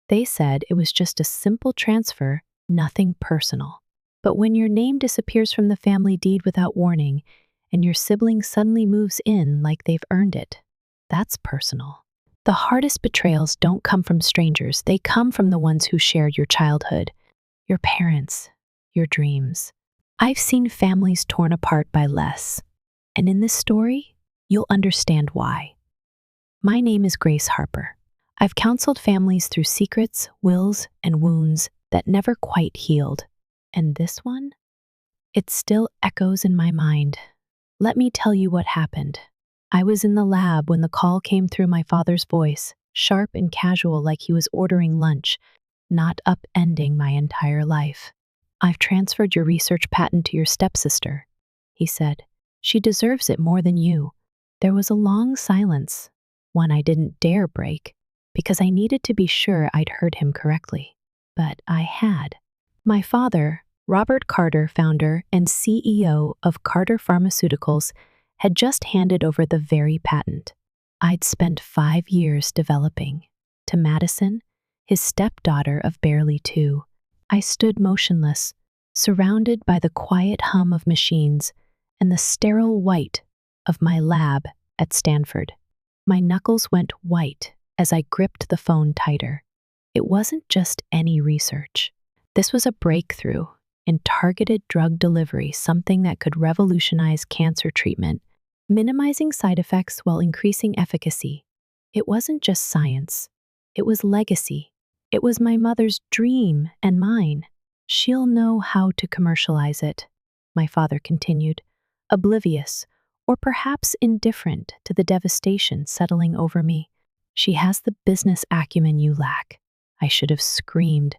They said it was just a simple transfer, nothing personal. But when your name disappears from the family deed without warning, and your sibling suddenly moves in like they've earned it, that's personal. The hardest betrayals don't come from strangers, they come from the ones who shared your childhood, your parents, your dreams. I've seen families torn apart by less, and in this story, you'll understand why. My name is Grace Harper. I've counseled families through secrets, wills, and wounds that never quite healed. And this one? It still echoes in my mind. Let me tell you what happened. I was in the lab when the call came through my father's voice, sharp and casual like he was ordering lunch, not upending my entire life. I've transferred your research patent to your stepsister, he said. She deserves it more than you. There was a long silence, one I didn't dare break, because I needed to be sure I'd heard him correctly. But I had. My father, Robert Carter, founder and CEO of Carter Pharmaceuticals, had just handed over the very patent I'd spent 5 years developing to Madison, his stepdaughter of barely 2. I stood motionless, surrounded by the quiet hum of machines and the sterile white of my lab at Stanford. My knuckles went white as I gripped the phone tighter. It wasn't just any research. This was a breakthrough in targeted drug delivery, something that could revolutionize cancer treatment, minimizing side effects while increasing efficacy. It wasn't just science. It was legacy. It was my mother's dream and mine. She'll know how to commercialize it, my father continued, oblivious or perhaps indifferent to the devastation settling over me. She has the business acumen you lack. I should have screamed.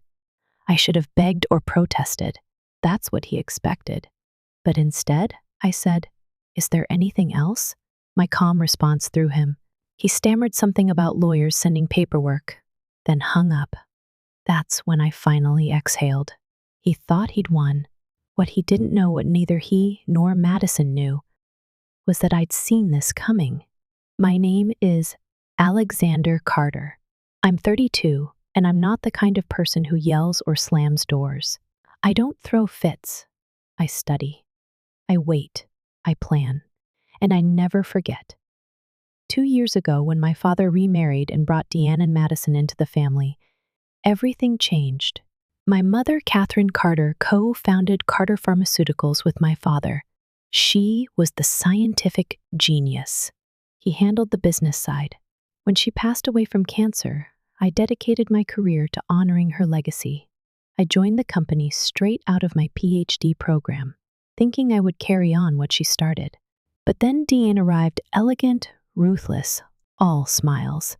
I should have begged or protested. That's what he expected. But instead, I said, "Is there anything else?" My calm response threw him. He stammered something about lawyers sending paperwork, then hung up. That's when I finally exhaled. He thought he'd won. What he didn't know, what neither he nor Madison knew, was that I'd seen this coming. My name is Alexander Carter. I'm 32, and I'm not the kind of person who yells or slams doors. I don't throw fits. I study. I wait. I plan. And I never forget. 2 years ago, when my father remarried and brought Deanne and Madison into the family, everything changed. My mother, Catherine Carter, co-founded Carter Pharmaceuticals with my father. She was the scientific genius. He handled the business side. When she passed away from cancer, I dedicated my career to honoring her legacy. I joined the company straight out of my PhD program, thinking I would carry on what she started. But then Deanne arrived, elegant, ruthless, all smiles,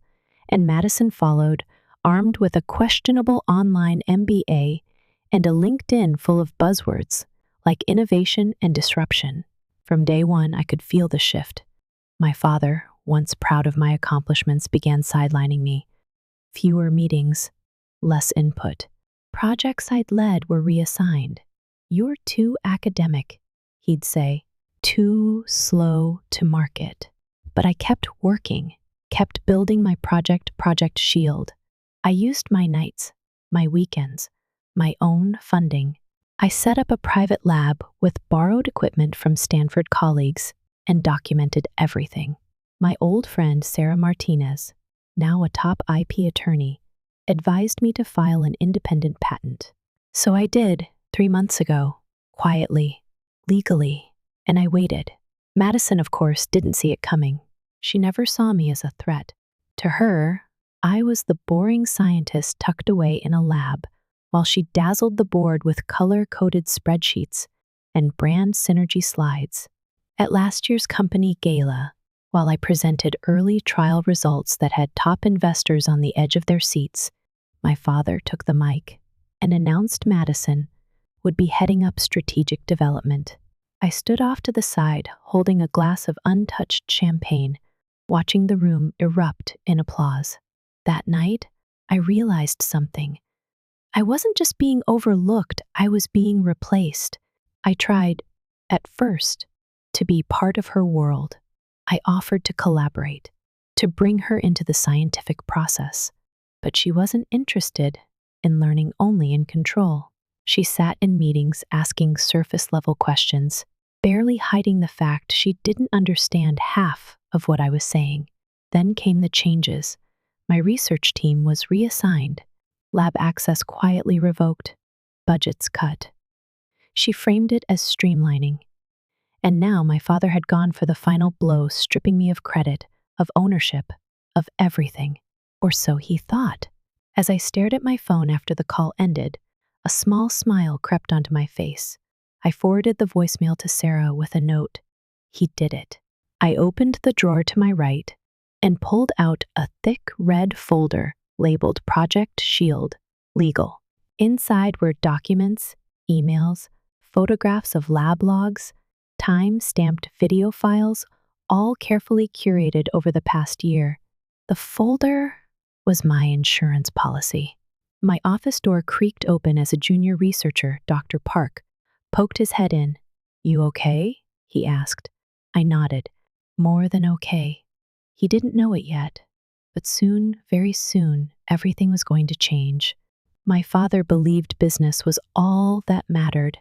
and Madison followed, armed with a questionable online MBA and a LinkedIn full of buzzwords like innovation and disruption. From day one, I could feel the shift. My father, once proud of my accomplishments, began sidelining me. Fewer meetings, less input. Projects I'd led were reassigned. "You're too academic," he'd say, "too slow to market." But I kept working, kept building my Project Shield. I used my nights, my weekends, my own funding. I set up a private lab with borrowed equipment from Stanford colleagues and documented everything. My old friend Sarah Martinez, now a top IP attorney, advised me to file an independent patent. So I did 3 months ago, quietly, legally, and I waited. Madison, of course, didn't see it coming. She never saw me as a threat. To her, I was the boring scientist tucked away in a lab, while she dazzled the board with color-coded spreadsheets and brand synergy slides. At last year's company gala, while I presented early trial results that had top investors on the edge of their seats, my father took the mic and announced Madison would be heading up strategic development. I stood off to the side, holding a glass of untouched champagne, watching the room erupt in applause. That night, I realized something. I wasn't just being overlooked, I was being replaced. I tried, at first, to be part of her world. I offered to collaborate, to bring her into the scientific process. But she wasn't interested in learning only in control. She sat in meetings asking surface-level questions, barely hiding the fact she didn't understand half of what I was saying. Then came the changes. My research team was reassigned, lab access quietly revoked, budgets cut. She framed it as streamlining. And now my father had gone for the final blow, stripping me of credit, of ownership, of everything. Or so he thought. As I stared at my phone after the call ended, a small smile crept onto my face. I forwarded the voicemail to Sarah with a note. He did it. I opened the drawer to my right and pulled out a thick red folder labeled Project Shield, Legal. Inside were documents, emails, photographs of lab logs, time-stamped video files, all carefully curated over the past year. The folder was my insurance policy. My office door creaked open as a junior researcher, Dr. Park, poked his head in. "You okay?" he asked. I nodded. More than okay. He didn't know it yet, but soon, very soon, everything was going to change. My father believed business was all that mattered.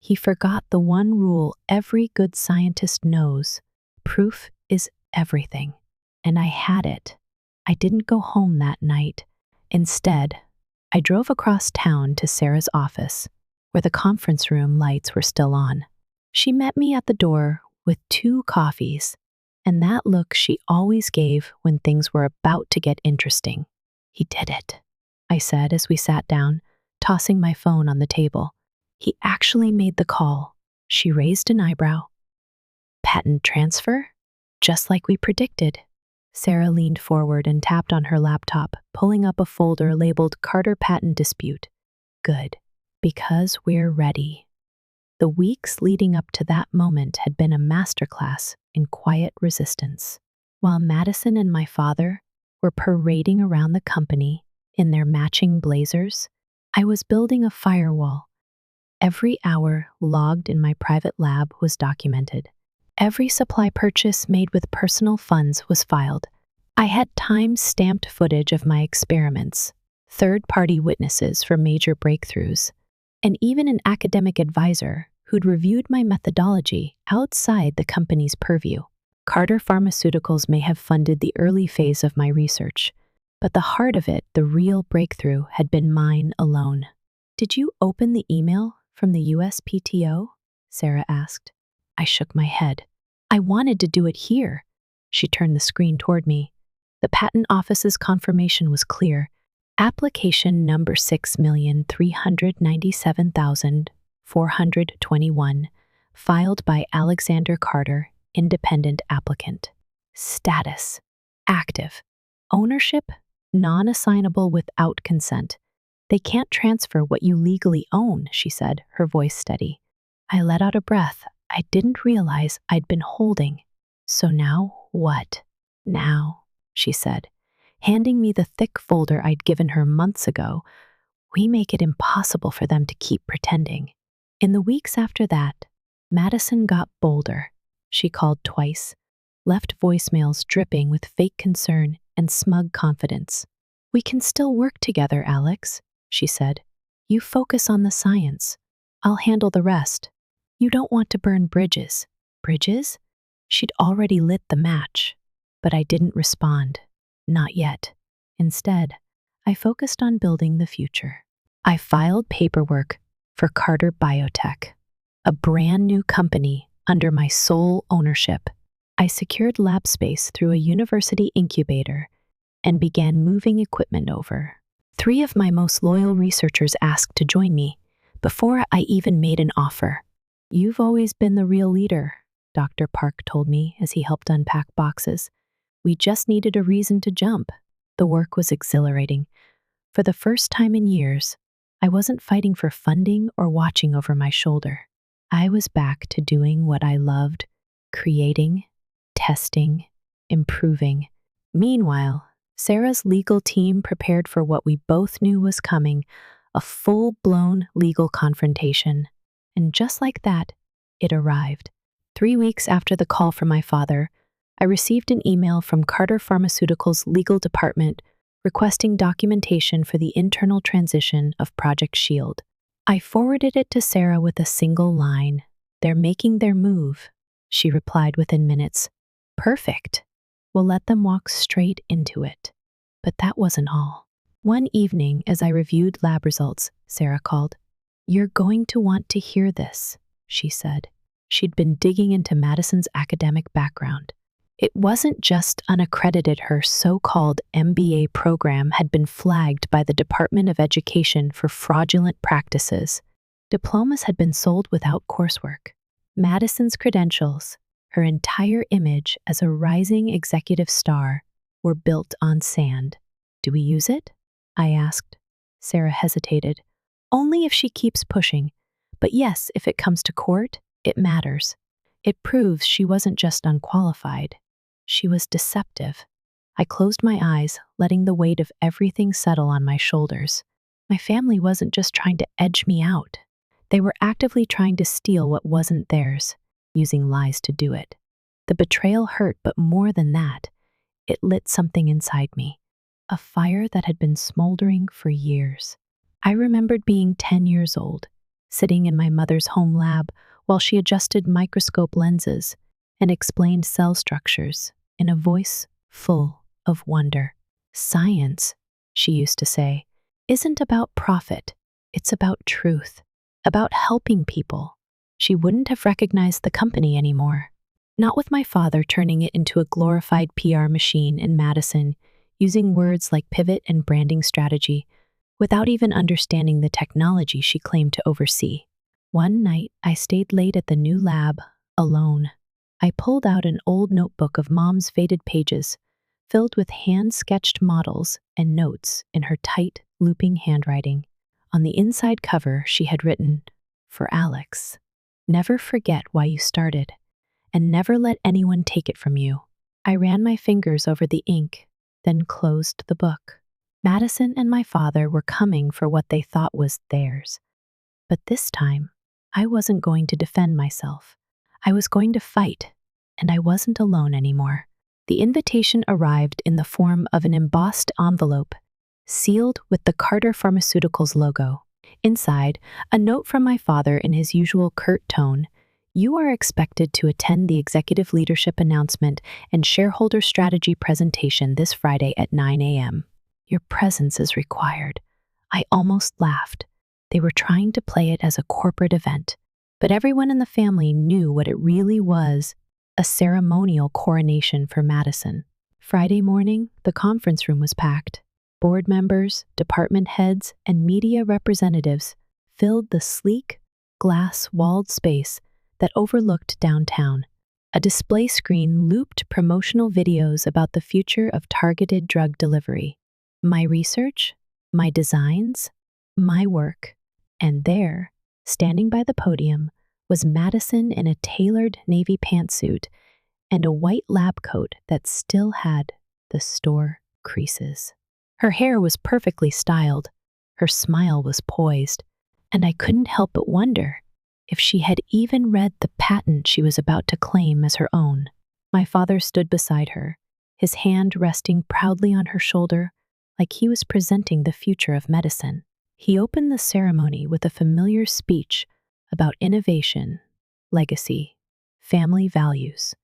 He forgot the one rule every good scientist knows. Proof is everything. And I had it. I didn't go home that night. Instead, I drove across town to Sarah's office, where the conference room lights were still on. She met me at the door with 2 coffees, and that look she always gave when things were about to get interesting. "He did it," I said as we sat down, tossing my phone on the table. "He actually made the call." She raised an eyebrow. "Patent transfer? Just like we predicted." Sarah leaned forward and tapped on her laptop, pulling up a folder labeled Carter Patent Dispute. "Good, because we're ready." The weeks leading up to that moment had been a masterclass in quiet resistance. While Madison and my father were parading around the company in their matching blazers, I was building a firewall. Every hour logged in my private lab was documented. Every supply purchase made with personal funds was filed. I had time-stamped footage of my experiments, third-party witnesses for major breakthroughs, and even an academic advisor who'd reviewed my methodology outside the company's purview. Carter Pharmaceuticals may have funded the early phase of my research, but the heart of it, the real breakthrough, had been mine alone. "Did you open the email from the USPTO?" Sarah asked. I shook my head. "I wanted to do it here." She turned the screen toward me. The patent office's confirmation was clear. Application number 6,397,421, filed by Alexander Carter, independent applicant. Status: active. Ownership: non-assignable without consent. "They can't transfer what you legally own," she said, her voice steady. I let out a breath I didn't realize I'd been holding. "So now what?" "Now," she said, handing me the thick folder I'd given her months ago, "we make it impossible for them to keep pretending." In the weeks after that, Madison got bolder. She called twice, left voicemails dripping with fake concern and smug confidence. "We can still work together, Alex," she said. "You focus on the science. I'll handle the rest. You don't want to burn bridges." Bridges? She'd already lit the match, but I didn't respond. Not yet. Instead, I focused on building the future. I filed paperwork for Carter Biotech, a brand new company under my sole ownership. I secured lab space through a university incubator and began moving equipment over. 3 of my most loyal researchers asked to join me before I even made an offer. "You've always been the real leader," Dr. Park told me as he helped unpack boxes. "We just needed a reason to jump." The work was exhilarating. For the first time in years, I wasn't fighting for funding or watching over my shoulder. I was back to doing what I loved: creating, testing, improving. Meanwhile, Sarah's legal team prepared for what we both knew was coming: a full-blown legal confrontation. And just like that, it arrived. 3 weeks after the call from my father, I received an email from Carter Pharmaceuticals' legal department requesting documentation for the internal transition of Project Shield. I forwarded it to Sarah with a single line. "They're making their move," she replied within minutes. "Perfect. We'll let them walk straight into it." But that wasn't all. One evening, as I reviewed lab results, Sarah called. "You're going to want to hear this," she said. She'd been digging into Madison's academic background. It wasn't just unaccredited, her so-called MBA program had been flagged by the Department of Education for fraudulent practices. Diplomas had been sold without coursework. Madison's credentials, her entire image as a rising executive star, were built on sand. "Do we use it?" I asked. Sarah hesitated. "Only if she keeps pushing. But yes, if it comes to court, it matters. It proves she wasn't just unqualified. She was deceptive." I closed my eyes, letting the weight of everything settle on my shoulders. My family wasn't just trying to edge me out. They were actively trying to steal what wasn't theirs, using lies to do it. The betrayal hurt, but more than that, it lit something inside me, a fire that had been smoldering for years. I remembered being 10 years old, sitting in my mother's home lab while she adjusted microscope lenses and explained cell structures in a voice full of wonder. "Science," she used to say, "isn't about profit. It's about truth, about helping people." She wouldn't have recognized the company anymore. Not with my father turning it into a glorified PR machine in Madison, using words like pivot and branding strategy, without even understanding the technology she claimed to oversee. One night, I stayed late at the new lab, alone. I pulled out an old notebook of Mom's faded pages, filled with hand-sketched models and notes in her tight, looping handwriting. On the inside cover, she had written, "For Alex, never forget why you started, and never let anyone take it from you." I ran my fingers over the ink, then closed the book. Madison and my father were coming for what they thought was theirs. But this time, I wasn't going to defend myself. I was going to fight, and I wasn't alone anymore. The invitation arrived in the form of an embossed envelope, sealed with the Carter Pharmaceuticals logo. Inside, a note from my father in his usual curt tone: "You are expected to attend the executive leadership announcement and shareholder strategy presentation this Friday at 9 a.m. Your presence is required." I almost laughed. They were trying to play it as a corporate event, but everyone in the family knew what it really was: a ceremonial coronation for Madison. Friday morning, the conference room was packed. Board members, department heads, and media representatives filled the sleek, glass-walled space that overlooked downtown. A display screen looped promotional videos about the future of targeted drug delivery. My research, my designs, my work. And there, standing by the podium, was Madison in a tailored navy pantsuit and a white lab coat that still had the store creases. Her hair was perfectly styled, her smile was poised, and I couldn't help but wonder if she had even read the patent she was about to claim as her own. My father stood beside her, his hand resting proudly on her shoulder, like he was presenting the future of medicine. He opened the ceremony with a familiar speech about innovation, legacy, family values,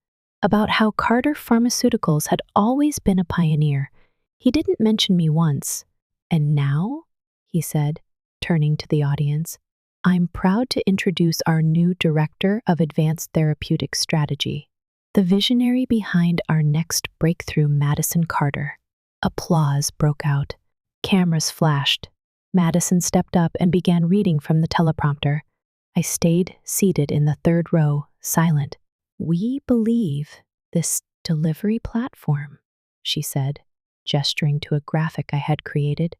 about how Carter Pharmaceuticals had always been a pioneer. He didn't mention me once. "And now," he said, turning to the audience, "I'm proud to introduce our new Director of Advanced Therapeutic Strategy, the visionary behind our next breakthrough, Madison Carter." Applause broke out. Cameras flashed. Madison stepped up and began reading from the teleprompter. I stayed seated in the third row, silent. "We believe this delivery platform," she said, gesturing to a graphic I had created,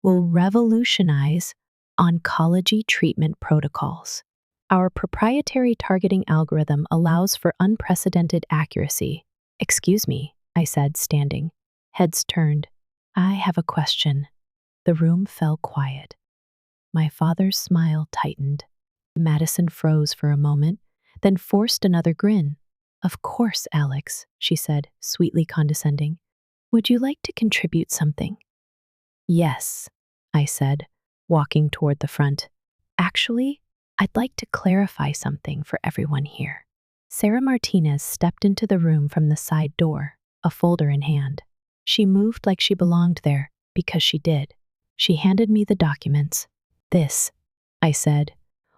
"will revolutionize oncology treatment protocols. Our proprietary targeting algorithm allows for unprecedented accuracy." "Excuse me," I said, standing. Heads turned. "I have a question." The room fell quiet. My father's smile tightened. Madison froze for a moment, then forced another grin. "Of course, Alex," she said, sweetly condescending. "Would you like to contribute something?" Yes, I said, walking toward the front. Actually, I'd like to clarify something for everyone here. Sarah Martinez stepped into the room from the side door, a folder in hand. She moved like she belonged there, because she did. She handed me the documents. This, I said,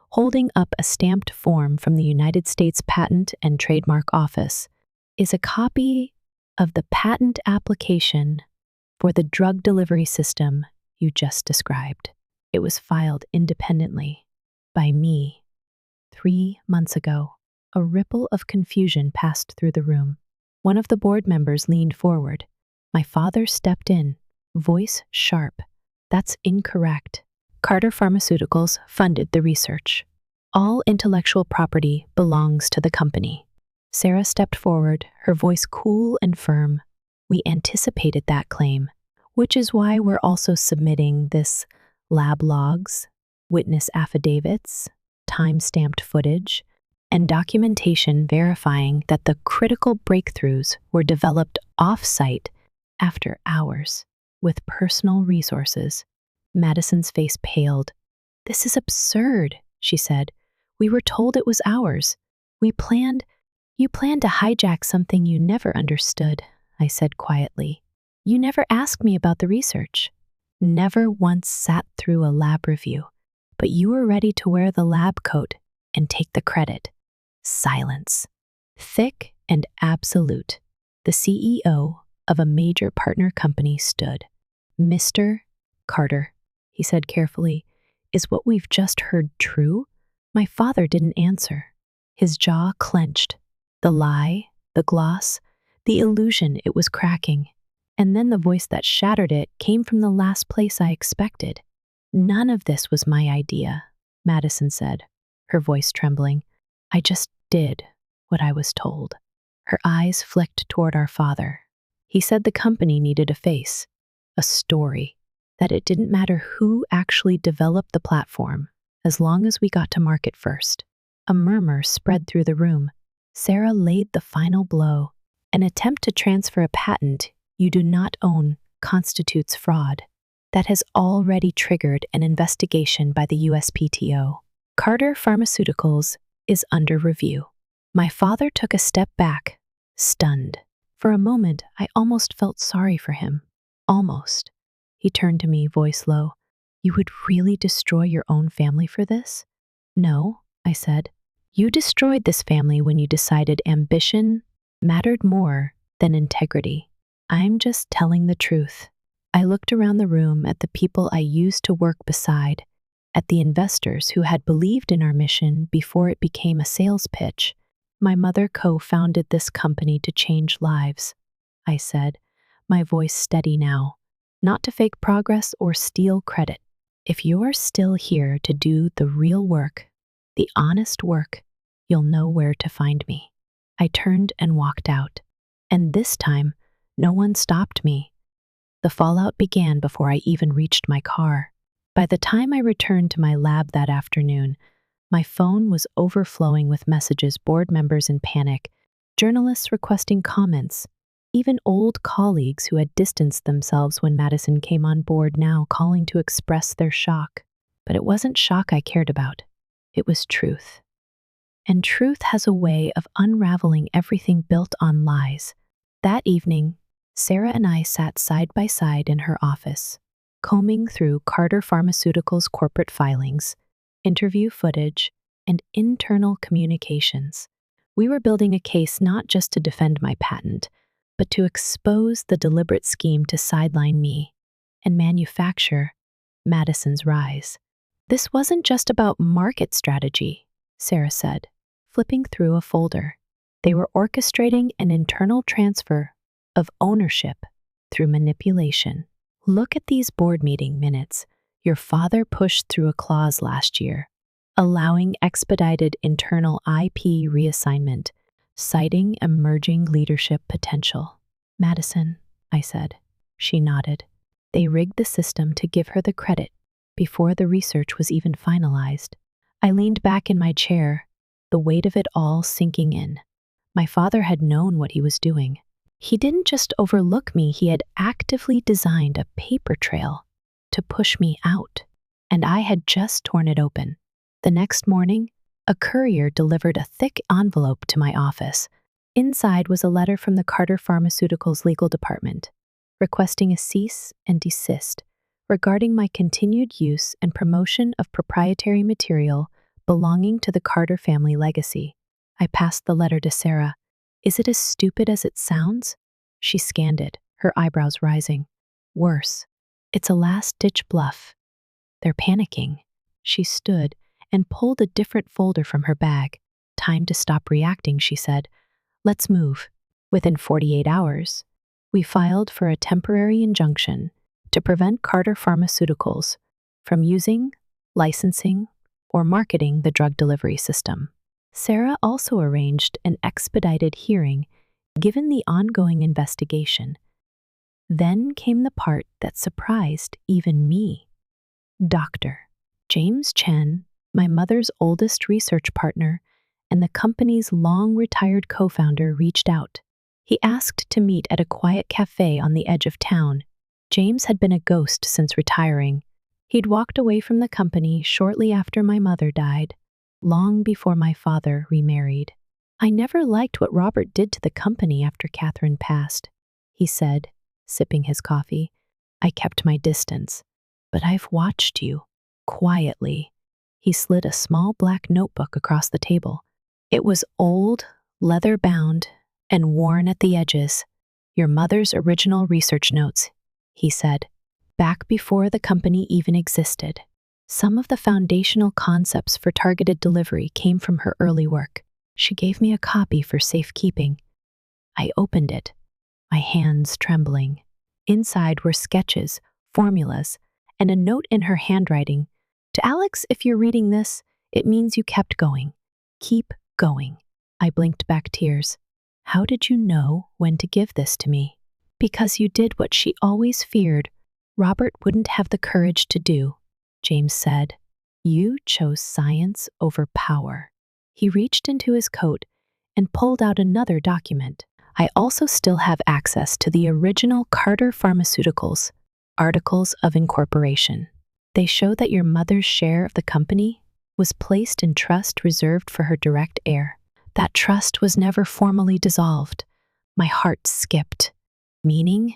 holding up a stamped form from the United States Patent and Trademark Office, is a copy of the patent application for the drug delivery system you just described. It was filed independently by me 3 months ago. A ripple of confusion passed through the room. One of the board members leaned forward. My father stepped in, voice sharp. That's incorrect. Carter Pharmaceuticals funded the research. All intellectual property belongs to the company. Sarah stepped forward, her voice cool and firm. We anticipated that claim, which is why we're also submitting this lab logs, witness affidavits, time-stamped footage, and documentation verifying that the critical breakthroughs were developed off-site after hours with personal resources. Madison's face paled. "This is absurd," she said. "We were told it was ours. You planned to hijack something you never understood," I said quietly. "You never asked me about the research. Never once sat through a lab review, but you were ready to wear the lab coat and take the credit." Silence. Thick and absolute. The CEO of a major partner company stood. "Mr. Carter," he said carefully, "is what we've just heard true?" My father didn't answer. His jaw clenched. The lie, the gloss, the illusion it was cracking. And then the voice that shattered it came from the last place I expected. "None of this was my idea," Madison said, her voice trembling. "I just did what I was told." Her eyes flicked toward our father. He said the company needed a face, a story, that it didn't matter who actually developed the platform, as long as we got to market first. A murmur spread through the room. Sarah laid the final blow. An attempt to transfer a patent you do not own constitutes fraud. That has already triggered an investigation by the USPTO. Carter Pharmaceuticals is under review. My father took a step back, stunned. For a moment, I almost felt sorry for him. Almost. He turned to me, voice low. "You would really destroy your own family for this?" "No," I said. "You destroyed this family when you decided ambition mattered more than integrity. I'm just telling the truth." I looked around the room at the people I used to work beside, at the investors who had believed in our mission before it became a sales pitch. "My mother co-founded this company to change lives," I said, my voice steady now, "not to fake progress or steal credit. If you're still here to do the real work, the honest work, you'll know where to find me." I turned and walked out, and this time, no one stopped me. The fallout began before I even reached my car. By the time I returned to my lab that afternoon, my phone was overflowing with messages, board members in panic, journalists requesting comments, even old colleagues who had distanced themselves when Madison came on board now calling to express their shock. But it wasn't shock I cared about. It was truth. And truth has a way of unraveling everything built on lies. That evening, Sarah and I sat side by side in her office, combing through Carter Pharmaceuticals' corporate filings, interview footage, and internal communications. We were building a case not just to defend my patent, but to expose the deliberate scheme to sideline me and manufacture Madison's rise. "This wasn't just about market strategy," Sarah said, flipping through a folder. "They were orchestrating an internal transfer of ownership through manipulation. Look at these board meeting minutes. Your father pushed through a clause last year, allowing expedited internal IP reassignment, citing emerging leadership potential." "Madison," I said. She nodded. "They rigged the system to give her the credit before the research was even finalized." I leaned back in my chair, the weight of it all sinking in. My father had known what he was doing. He didn't just overlook me, he had actively designed a paper trail to push me out, and I had just torn it open. The next morning, a courier delivered a thick envelope to my office. Inside was a letter from the Carter Pharmaceuticals legal department, requesting a cease and desist regarding my continued use and promotion of proprietary material belonging to the Carter family legacy. I passed the letter to Sarah. Is it as stupid as it sounds? She scanned it, her eyebrows rising. Worse, it's a last-ditch bluff. They're panicking. She stood and pulled a different folder from her bag. Time to stop reacting, she said. Let's move. Within 48 hours, we filed for a temporary injunction to prevent Carter Pharmaceuticals from using, licensing, or marketing the drug delivery system. Sarah also arranged an expedited hearing given the ongoing investigation. Then came the part that surprised even me. Dr. James Chen, my mother's oldest research partner and the company's long-retired co-founder, reached out. He asked to meet at a quiet cafe on the edge of town. James had been a ghost since retiring. He'd walked away from the company shortly after my mother died, long before my father remarried. I never liked what Robert did to the company after Catherine passed, he said, sipping his coffee. I kept my distance, but I've watched you, quietly. He slid a small black notebook across the table. It was old, leather-bound, and worn at the edges. Your mother's original research notes, he said, back before the company even existed. Some of the foundational concepts for targeted delivery came from her early work. She gave me a copy for safekeeping. I opened it, my hands trembling. Inside were sketches, formulas, and a note in her handwriting. To Alex, if you're reading this, it means you kept going. Keep going. I blinked back tears. How did you know when to give this to me? Because you did what she always feared Robert wouldn't have the courage to do, James said. You chose science over power. He reached into his coat and pulled out another document. I also still have access to the original Carter Pharmaceuticals Articles of Incorporation. They show that your mother's share of the company was placed in trust reserved for her direct heir. That trust was never formally dissolved. My heart skipped. Meaning,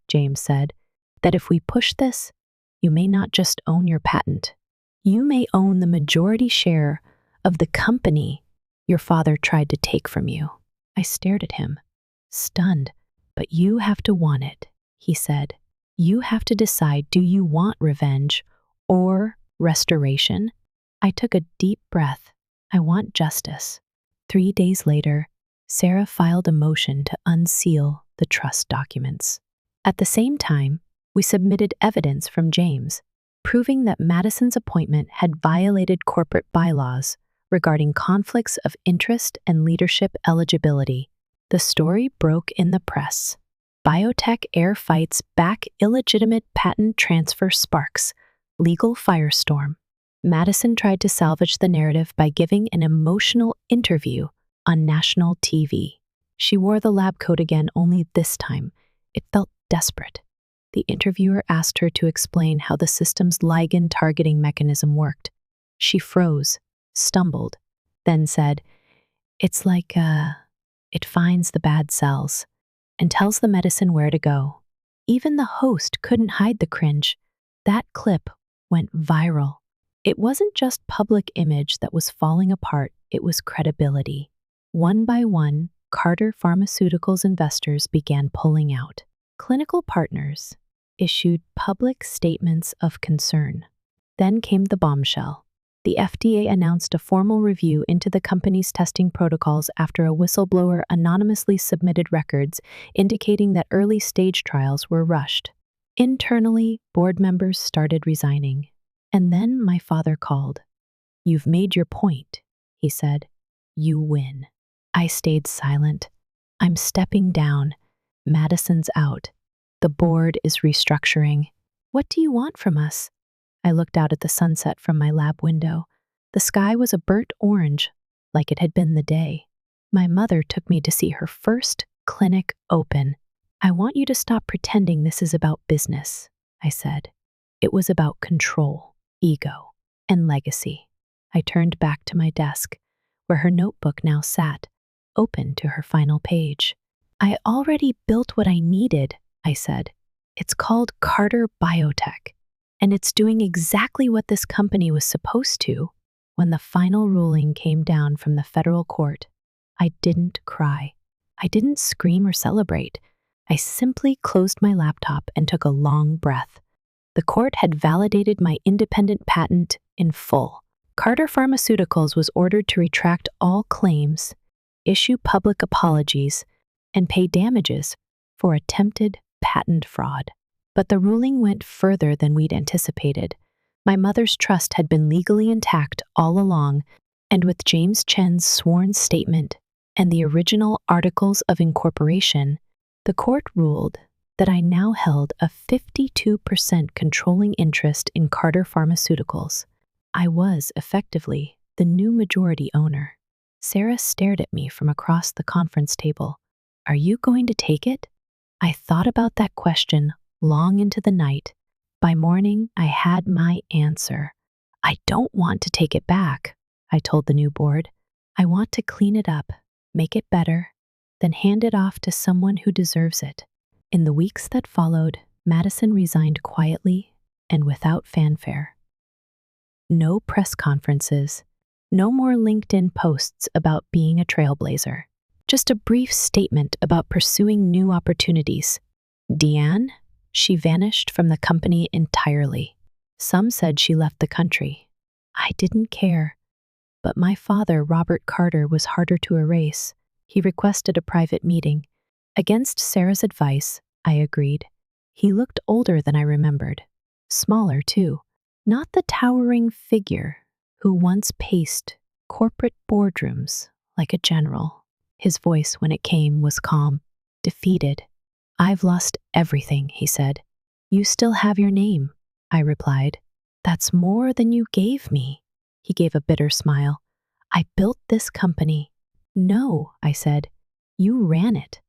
James said, that if we push this, you may not just own your patent. You may own the majority share of the company your father tried to take from you. I stared at him, stunned. But you have to want it, he said. You have to decide, do you want revenge or restoration? I took a deep breath. I want justice. 3 days later, Sarah filed a motion to unseal the trust documents. At the same time, we submitted evidence from James, proving that Madison's appointment had violated corporate bylaws regarding conflicts of interest and leadership eligibility. The story broke in the press. Biotech heir fights back illegitimate patent transfer sparks. Legal firestorm. Madison tried to salvage the narrative by giving an emotional interview on national TV. She wore the lab coat again, only this time it felt desperate. The interviewer asked her to explain how the system's ligand targeting mechanism worked. She froze, stumbled, then said, It's like, it finds the bad cells and tells the medicine where to go. Even the host couldn't hide the cringe. That clip went viral. It wasn't just public image that was falling apart, it was credibility. One by one, Carter Pharmaceuticals investors began pulling out. Clinical partners issued public statements of concern. Then came the bombshell. The FDA announced a formal review into the company's testing protocols after a whistleblower anonymously submitted records indicating that early-stage trials were rushed. Internally, board members started resigning. And then my father called. You've made your point, he said. You win. I stayed silent. I'm stepping down. Madison's out. The board is restructuring. What do you want from us? I looked out at the sunset from my lab window. The sky was a burnt orange, like it had been the day. My mother took me to see her first clinic open. I want you to stop pretending this is about business, I said. It was about control, ego, and legacy. I turned back to my desk, where her notebook now sat, open to her final page. I already built what I needed, I said. It's called Carter Biotech, and it's doing exactly what this company was supposed to. When the final ruling came down from the federal court, I didn't cry. I didn't scream or celebrate. I simply closed my laptop and took a long breath. The court had validated my independent patent in full. Carter Pharmaceuticals was ordered to retract all claims, issue public apologies, and pay damages for attempted patent fraud. But the ruling went further than we'd anticipated. My mother's trust had been legally intact all along, and with James Chen's sworn statement and the original Articles of Incorporation, the court ruled that I now held a 52% controlling interest in Carter Pharmaceuticals. I was effectively the new majority owner. Sarah stared at me from across the conference table. Are you going to take it? I thought about that question long into the night. By morning, I had my answer. I don't want to take it back, I told the new board. I want to clean it up, make it better, then hand it off to someone who deserves it. In the weeks that followed, Madison resigned quietly and without fanfare. No press conferences, no more LinkedIn posts about being a trailblazer. Just a brief statement about pursuing new opportunities. Deanne? She vanished from the company entirely. Some said she left the country. I didn't care. But my father, Robert Carter, was harder to erase. He requested a private meeting. Against Sarah's advice, I agreed. He looked older than I remembered. Smaller, too. Not the towering figure who once paced corporate boardrooms like a general. His voice, when it came, was calm, defeated. I've lost everything, he said. You still have your name, I replied. That's more than you gave me. He gave a bitter smile. I built this company. No, I said. You ran it.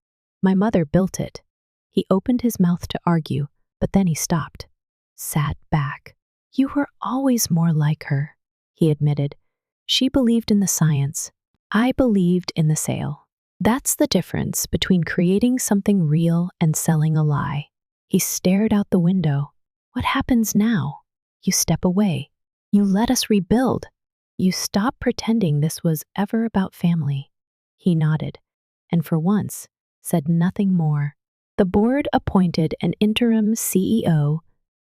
My mother built it. He opened his mouth to argue, but then he stopped, sat back. You were always more like her, he admitted. She believed in the science. I believed in the sale. That's the difference between creating something real and selling a lie. He stared out the window. What happens now? You step away. You let us rebuild. You stop pretending this was ever about family. He nodded, and for once, said nothing more. The board appointed an interim CEO,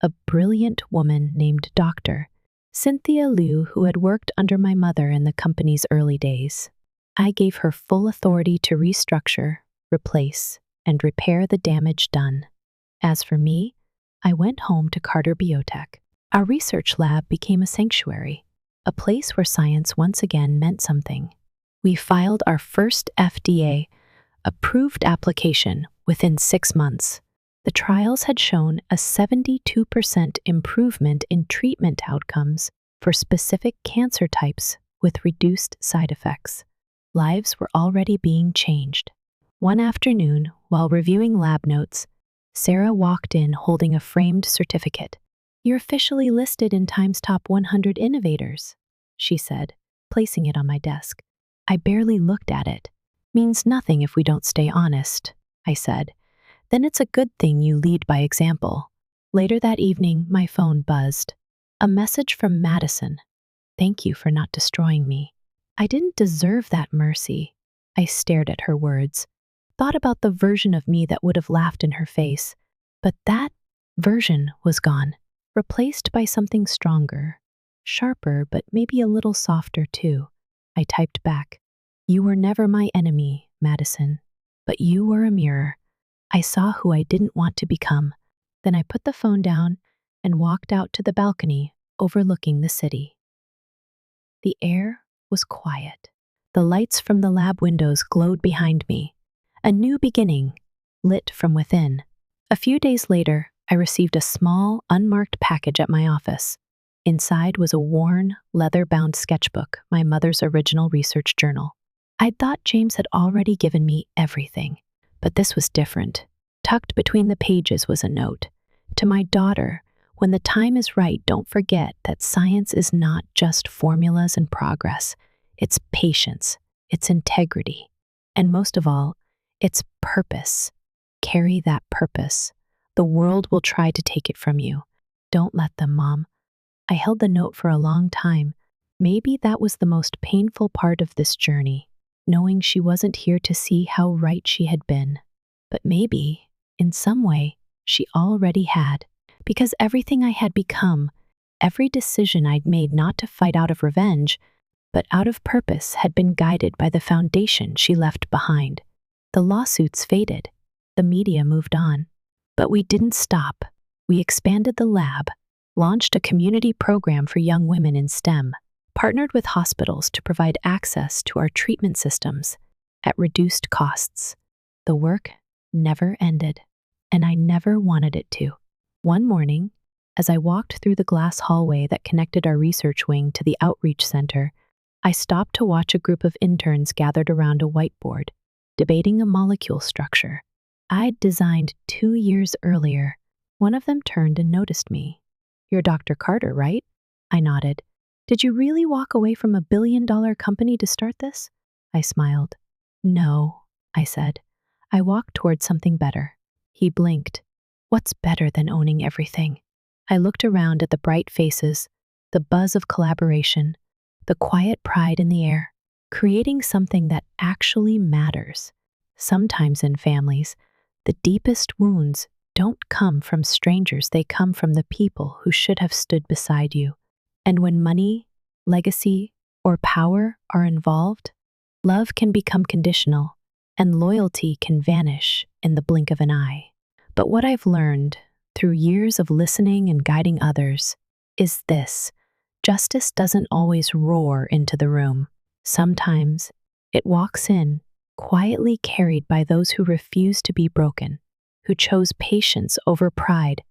a brilliant woman named Dr. Cynthia Liu, who had worked under my mother in the company's early days. I gave her full authority to restructure, replace, and repair the damage done. As for me, I went home to Carter Biotech. Our research lab became a sanctuary, a place where science once again meant something. We filed our first FDA-approved application within 6 months. The trials had shown a 72% improvement in treatment outcomes for specific cancer types with reduced side effects. Lives were already being changed. One afternoon, while reviewing lab notes, Sarah walked in holding a framed certificate. You're officially listed in Time's Top 100 Innovators, she said, placing it on my desk. I barely looked at it. Means nothing if we don't stay honest, I said. Then it's a good thing you lead by example. Later that evening, my phone buzzed. A message from Madison. Thank you for not destroying me. I didn't deserve that mercy. I stared at her words, thought about the version of me that would have laughed in her face. But that version was gone, replaced by something stronger, sharper, but maybe a little softer too. I typed back, You were never my enemy, Madison, but you were a mirror. I saw who I didn't want to become. Then I put the phone down and walked out to the balcony overlooking the city. The air was quiet. The lights from the lab windows glowed behind me. A new beginning, lit from within. A few days later, I received a small, unmarked package at my office. Inside was a worn, leather-bound sketchbook, my mother's original research journal. I'd thought James had already given me everything, but this was different. Tucked between the pages was a note. To my daughter, When the time is right, don't forget that science is not just formulas and progress. It's patience, it's integrity, and most of all, it's purpose. Carry that purpose. The world will try to take it from you. Don't let them, Mom. I held the note for a long time. Maybe that was the most painful part of this journey, knowing she wasn't here to see how right she had been. But maybe, in some way, she already had. Because everything I had become, every decision I'd made not to fight out of revenge, but out of purpose, had been guided by the foundation she left behind. The lawsuits faded. The media moved on. But we didn't stop. We expanded the lab, launched a community program for young women in STEM, partnered with hospitals to provide access to our treatment systems at reduced costs. The work never ended, and I never wanted it to. One morning, as I walked through the glass hallway that connected our research wing to the outreach center, I stopped to watch a group of interns gathered around a whiteboard, debating a molecule structure I'd designed 2 years earlier. One of them turned and noticed me. "You're Dr. Carter, right?" I nodded. "Did you really walk away from a billion-dollar company to start this?" I smiled. "No," I said. "I walked toward something better." He blinked. "What's better than owning everything?" I looked around at the bright faces, the buzz of collaboration, the quiet pride in the air, creating something that actually matters. Sometimes in families, the deepest wounds don't come from strangers, they come from the people who should have stood beside you. And when money, legacy, or power are involved, love can become conditional, and loyalty can vanish in the blink of an eye. But what I've learned through years of listening and guiding others is this: justice doesn't always roar into the room. Sometimes it walks in, quietly carried by those who refuse to be broken, who chose patience over pride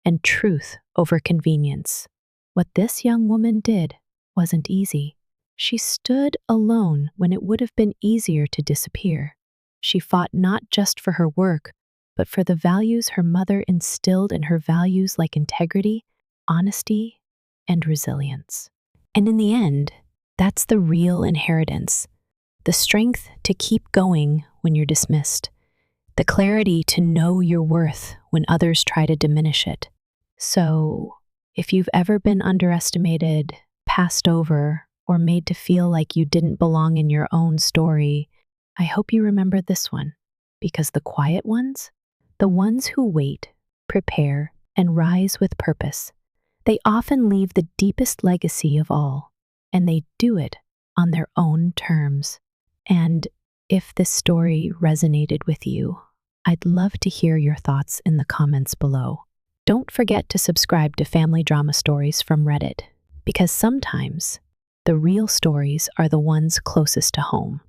and truth over convenience. What this young woman did wasn't easy. She stood alone when it would have been easier to disappear. She fought not just for her work, but for the values her mother instilled in her, values like integrity, honesty, and resilience. And in the end, that's the real inheritance. The strength to keep going when you're dismissed. The clarity to know your worth when others try to diminish it. So, if you've ever been underestimated, passed over, or made to feel like you didn't belong in your own story, I hope you remember this one. Because the quiet ones, the ones who wait, prepare, and rise with purpose, they often leave the deepest legacy of all, and they do it on their own terms. And if this story resonated with you, I'd love to hear your thoughts in the comments below. Don't forget to subscribe to Family Drama Stories from Reddit, because sometimes the real stories are the ones closest to home.